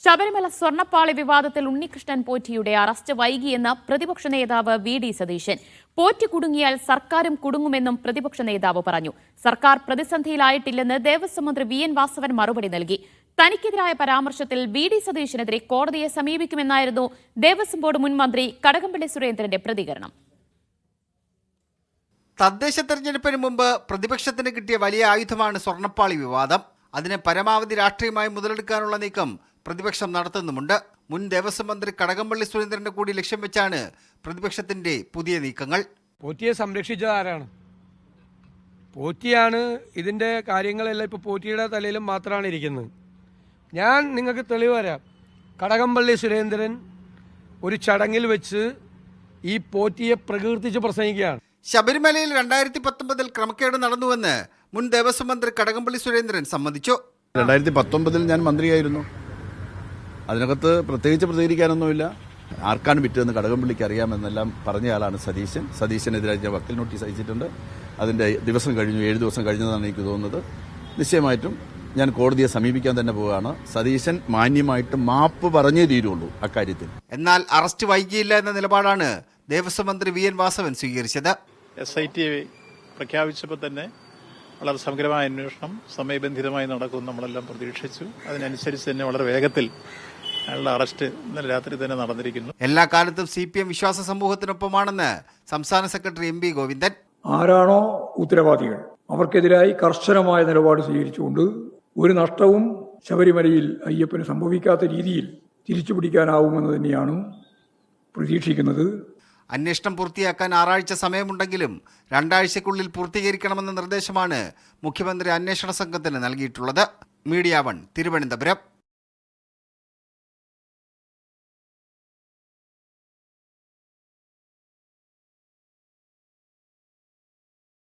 ശബരിമല സ്വർണ്ണപ്പാളി വിവാദത്തിൽ ഉണ്ണികൃഷ്ണൻ പോറ്റിയുടെ അറസ്റ്റ് വൈകിയെന്ന് പ്രതിപക്ഷ നേതാവ് വി.ഡി. സതീശൻ. പോറ്റി കുടുങ്ങിയാൽ സർക്കാരും കുടുങ്ങുമെന്നും പ്രതിപക്ഷ നേതാവ് പറഞ്ഞു. സർക്കാർ പ്രതിസന്ധിയിലായിട്ടില്ലെന്ന് ദേവസ്വം മന്ത്രി വി.എൻ. വാസവൻ മറുപടി നൽകി. തനിക്കെതിരായ പരാമർശത്തിൽ വി.ഡി. സതീശനെതിരെ കോടതിയെ സമീപിക്കുമെന്നായിരുന്നു ദേവസ്വം ബോർഡ് മുൻ മന്ത്രി കടകംപള്ളി സുരേന്ദ്രന്റെ പ്രതികരണം. തദ്ദേശ തെരഞ്ഞെടുപ്പിന് മുമ്പ് പ്രതിപക്ഷത്തിന് കിട്ടിയ വലിയ ആയുധമാണ് സ്വർണ്ണപ്പാളി വിവാദം. അതിനെ പരമാവധി രാഷ്ട്രീയമായി മുതലെടുക്കാനുള്ള നീക്കം പ്രതിപക്ഷം നടത്തുന്നുമുണ്ട്. മുൻ ദേവസ്വം മന്ത്രി കടകംപള്ളി സുരേന്ദ്രന്റെ കൂടി ലക്ഷ്യം വെച്ചാണ് പ്രതിപക്ഷത്തിന്റെ പുതിയ നീക്കങ്ങൾ. പോറ്റിയെ സംരക്ഷിച്ചത് ആരാണ്? പോറ്റിയാണ്. ഇതിന്റെ കാര്യങ്ങളെല്ലാം ഇപ്പോൾ പോറ്റിയുടെ തലയിലും മാത്രമാണ് ഇരിക്കുന്നത്. ഞാൻ നിങ്ങൾക്ക് തെളിവ് തരാം. കടകംപള്ളി സുരേന്ദ്രൻ ഒരു ചടങ്ങിൽ വെച്ച് ഈ പോറ്റിയെ പ്രകീർത്തിച്ച് പ്രസംഗിക്കുകയാണ്. ശബരിമലയിൽ 2019 ക്രമക്കേട് നടന്നുവെന്ന് മുൻ ദേവസ്വം മന്ത്രി കടകംപള്ളി സുരേന്ദ്രൻ സമ്മതിച്ചു. 2019 ഞാൻ മന്ത്രിയായിരുന്നു. അതിനകത്ത് പ്രത്യേകിച്ച് പ്രതികരിക്കാനൊന്നുമില്ല. ആർക്കാണ് വിറ്റതെന്ന് കടകംപള്ളിക്ക് അറിയാമെന്നെല്ലാം പറഞ്ഞയാളാണ് സതീശൻ. സതീശനെതിരെ ഞാൻ വക്കീൽ നോട്ടീസ് അയച്ചിട്ടുണ്ട്. അതിന്റെ ദിവസം കഴിഞ്ഞു, 7 ദിവസം കഴിഞ്ഞതാണ് എനിക്ക് തോന്നുന്നത്. നിശ്ചയമായിട്ടും ഞാൻ കോടതിയെ സമീപിക്കാൻ തന്നെ പോവുകയാണ്. സതീശൻ മാന്യമായിട്ട് മാപ്പ് പറഞ്ഞേ തീരുള്ളൂ അക്കാര്യത്തിൽ. എന്നാൽ അറസ്റ്റ് വൈകിയില്ല എന്ന നിലപാടാണ് ദേവസ്വം മന്ത്രി വി.എൻ. വാസവൻ സ്വീകരിച്ചത്. SIT പ്രഖ്യാപിച്ചപ്പോൾ തന്നെ വളരെ സമഗ്രമായ അന്വേഷണം സമയബന്ധിതമായി നടക്കും നമ്മളെല്ലാം പ്രതീക്ഷിച്ചു. അതിനനുസരിച്ച് തന്നെ വളരെ വേഗത്തിൽ അയാളുടെ അറസ്റ്റ് ഇന്നലെ രാത്രി തന്നെ നടന്നിരിക്കുന്നു. എല്ലാ കാലത്തും CPM വിശ്വാസ സമൂഹത്തിനൊപ്പമാണെന്ന് സംസ്ഥാന സെക്രട്ടറി MP ഗോവിന്ദൻ. ആരാണോ ഉത്തരവാദികൾ അവർക്കെതിരായി കർശനമായ നിലപാട് സ്വീകരിച്ചുകൊണ്ട് ഒരു നഷ്ടവും ശബരിമലയിൽ അയ്യപ്പന് സംഭവിക്കാത്ത രീതിയിൽ തിരിച്ചുപിടിക്കാനാവുമെന്ന് തന്നെയാണ് പ്രതീക്ഷിക്കുന്നത്. അന്വേഷണം പൂർത്തിയാക്കാൻ 6 ആഴ്ച സമയമുണ്ടെങ്കിലും 2 ആഴ്ചയ്ക്കുള്ളിൽ പൂർത്തീകരിക്കണമെന്ന നിർദ്ദേശമാണ് മുഖ്യമന്ത്രി അന്വേഷണ സംഘത്തിന് നൽകിയിട്ടുള്ളത്. മീഡിയ 1 തിരുവനന്തപുരം.